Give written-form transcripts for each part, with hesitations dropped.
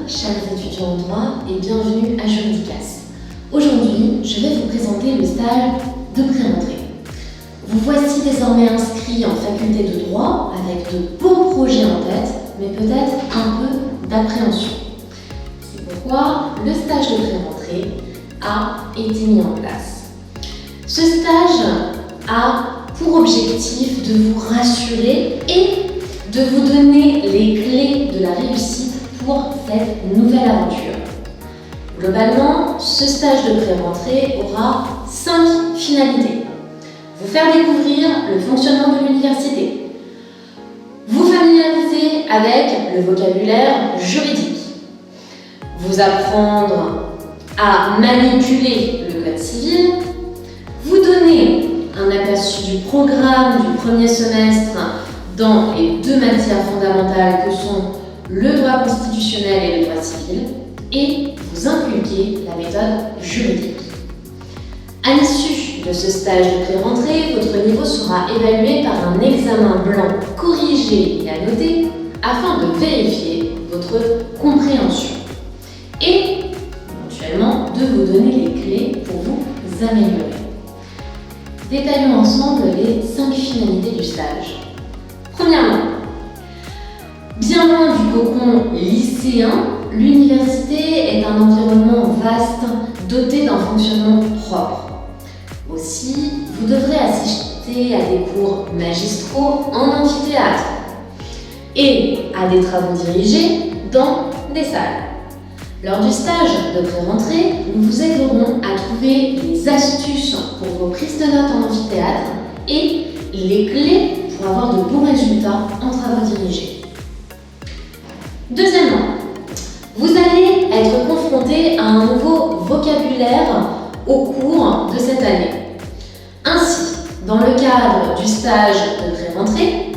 chers étudiants en droit, et bienvenue à Juridicas. Aujourd'hui, je vais vous présenter le stage de pré-rentrée. Vous voici désormais inscrits en faculté de droit avec de beaux projets en tête, mais peut-être un peu d'appréhension. C'est pourquoi le stage de pré-rentrée a été mis en place. Ce stage a pour objectif de vous rassurer et de vous donner les clés de la réussite pour cette nouvelle aventure. Globalement, ce stage de pré-rentrée aura 5 finalités. Vous faire découvrir le fonctionnement de l'université, vous familiariser avec le vocabulaire juridique, vous apprendre à manipuler le code civil, vous donner un aperçu du programme du premier semestre dans les 2 matières fondamentales que sont le droit constitutionnel et le droit civil, et vous inculquer la méthode juridique. À l'issue de ce stage de pré-rentrée, votre niveau sera évalué par un examen blanc corrigé et annoté afin de vérifier votre compréhension et éventuellement de vous donner les clés pour vous améliorer. Détaillons ensemble les 5 finalités du stage. Premièrement, bien loin du cocon lycéen, l'université est un environnement vaste doté d'un fonctionnement propre. Aussi, vous devrez assister à des cours magistraux en amphithéâtre et à des travaux dirigés dans des salles. Lors du stage de pré-rentrée, nous vous aiderons à trouver les astuces pour vos prises de notes en amphithéâtre et les clés pour avoir de bons résultats en travaux dirigés. Deuxièmement, vous allez être confronté à un nouveau vocabulaire au cours de cette année. Ainsi, dans le cadre du stage de pré-rentrée,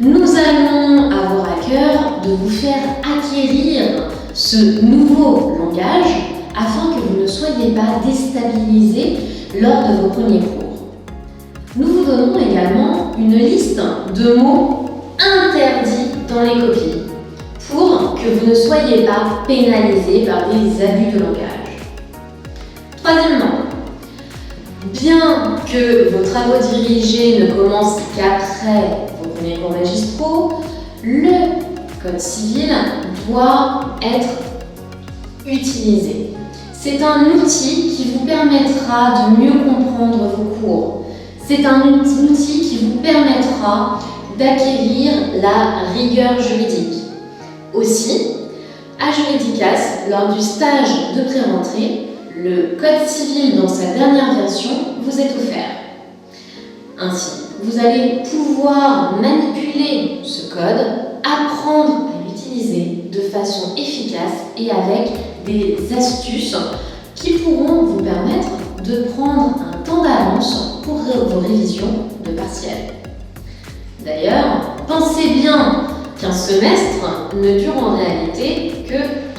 nous allons avoir à cœur de vous faire acquérir ce nouveau langage afin que vous ne soyez pas déstabilisés lors de vos premiers cours. Nous vous donnons également une liste de mots interdits dans les copies pour que vous ne soyez pas pénalisés par des abus de langage. Troisièmement, bien que vos travaux dirigés ne commencent qu'après vos premiers cours magistraux, le code civil doit être utilisé. C'est un outil qui vous permettra de mieux comprendre vos cours. C'est un outil qui vous permettra d'acquérir la rigueur juridique. Aussi, à Juridicas, lors du stage de pré-rentrée, le code civil dans sa dernière version vous est offert. Ainsi, vous allez pouvoir manipuler ce code, apprendre à l'utiliser de façon efficace et avec des astuces qui pourront vous permettre de prendre un temps d'avance pour vos révisions de partiels. D'ailleurs, pensez bien qu'un semestre ne dure en réalité que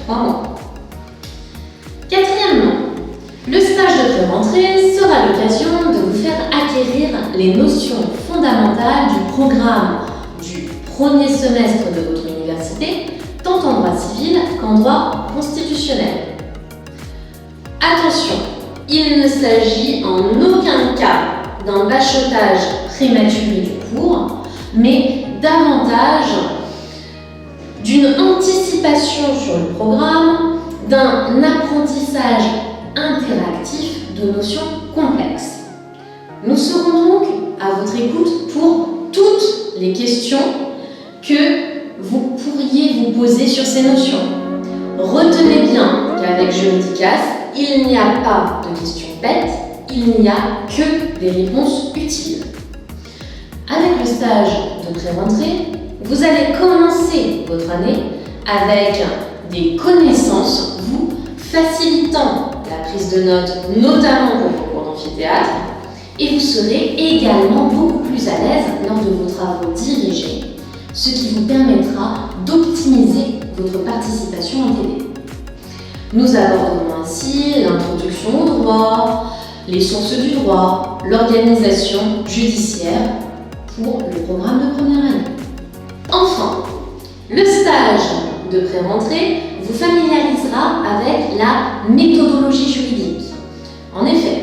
3 mois. Quatrièmement, le stage de pré-rentrée sera l'occasion de vous faire acquérir les notions fondamentales du programme du premier semestre de votre université, tant en droit civil qu'en droit constitutionnel. Attention, il ne s'agit en aucun cas d'un bachotage prématuré du cours, mais davantage d'une anticipation sur le programme, d'un apprentissage interactif de notions complexes. Nous serons donc à votre écoute pour toutes les questions que vous pourriez vous poser sur ces notions. Retenez bien qu'avec Juridicas, il n'y a pas de questions bêtes, il n'y a que des réponses utiles. Avec le stage de pré-rentrée, vous allez commencer votre année avec des connaissances vous facilitant la prise de notes, notamment pour vos cours d'amphithéâtre, et vous serez également beaucoup plus à l'aise lors de vos travaux dirigés, ce qui vous permettra d'optimiser votre participation en TD. Nous aborderons ainsi l'introduction au droit, les sources du droit, l'organisation judiciaire pour le programme de première année. Enfin, le stage de pré-rentrée vous familiarisera avec la méthodologie juridique. En effet,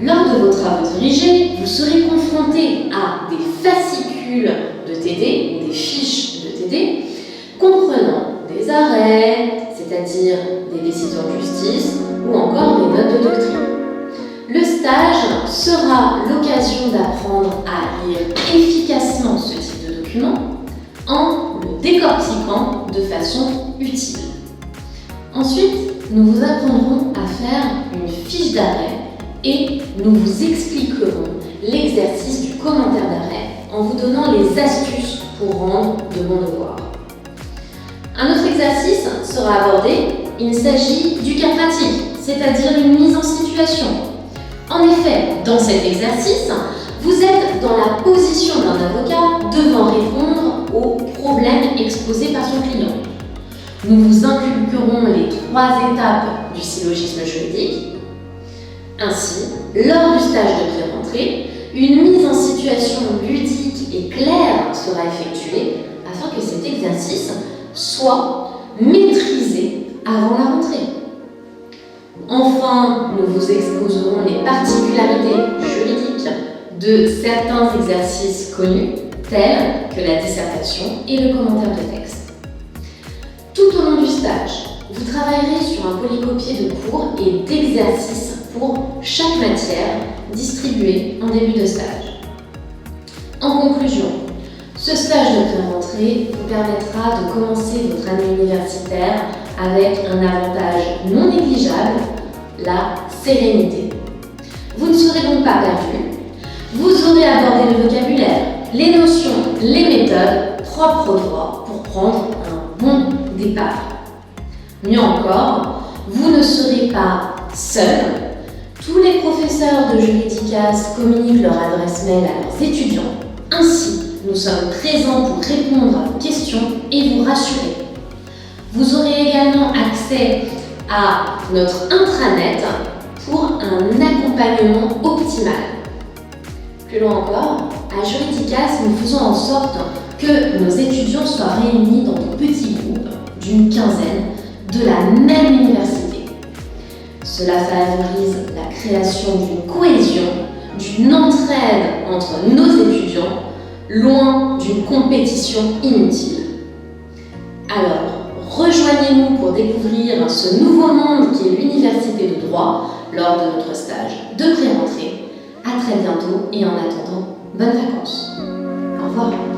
lors de vos travaux dirigés, vous serez confronté à des fascicules de TD ou des fiches de TD comprenant des arrêts, c'est-à-dire des décisions de justice ou encore des notes de doctrine. Le stage sera l'occasion d'apprendre à lire efficacement ce type de document en le décortiquant de façon utile. Ensuite, nous vous apprendrons à faire une fiche d'arrêt et nous vous expliquerons l'exercice du commentaire d'arrêt en vous donnant les astuces pour rendre de bons devoirs. Un autre exercice sera abordé, il s'agit du cas pratique, c'est-à-dire une mise en situation. En effet, dans cet exercice, vous êtes dans la position d'un avocat devant répondre aux problèmes exposés par son client. Nous vous inculquerons les 3 étapes du syllogisme juridique. Ainsi, lors du stage de pré-rentrée, une mise en situation ludique et claire sera effectuée afin que cet exercice soit maîtrisé avant la rentrée. Enfin, nous vous exposerons les particularités juridiques de certains exercices connus, tels que la dissertation et le commentaire de texte. Tout au long du stage, vous travaillerez sur un polycopié de cours et d'exercices pour chaque matière distribuée en début de stage. En conclusion, ce stage de pré-rentrée vous permettra de commencer votre année universitaire avec un avantage non négligeable, la sérénité. Vous ne serez donc pas perdu. Vous aurez abordé le vocabulaire, les notions, les méthodes propres au droit pour prendre un bon départ. Mieux encore, vous ne serez pas seul. Tous les professeurs de Juridicas communiquent leur adresse mail à leurs étudiants. Ainsi, nous sommes présents pour répondre à vos questions et vous rassurer. Vous aurez également accès à notre intranet pour un accompagnement optimal. Plus loin encore, à Juridicas, nous faisons en sorte que nos étudiants soient réunis dans de petits groupes d'une quinzaine de la même université. Cela favorise la création d'une cohésion, d'une entraide entre nos étudiants, loin d'une compétition inutile. Alors, rejoignez-nous pour découvrir ce nouveau monde qui est l'université de droit lors de notre stage de pré-rentrée. À très bientôt et en attendant, bonnes vacances. Au revoir.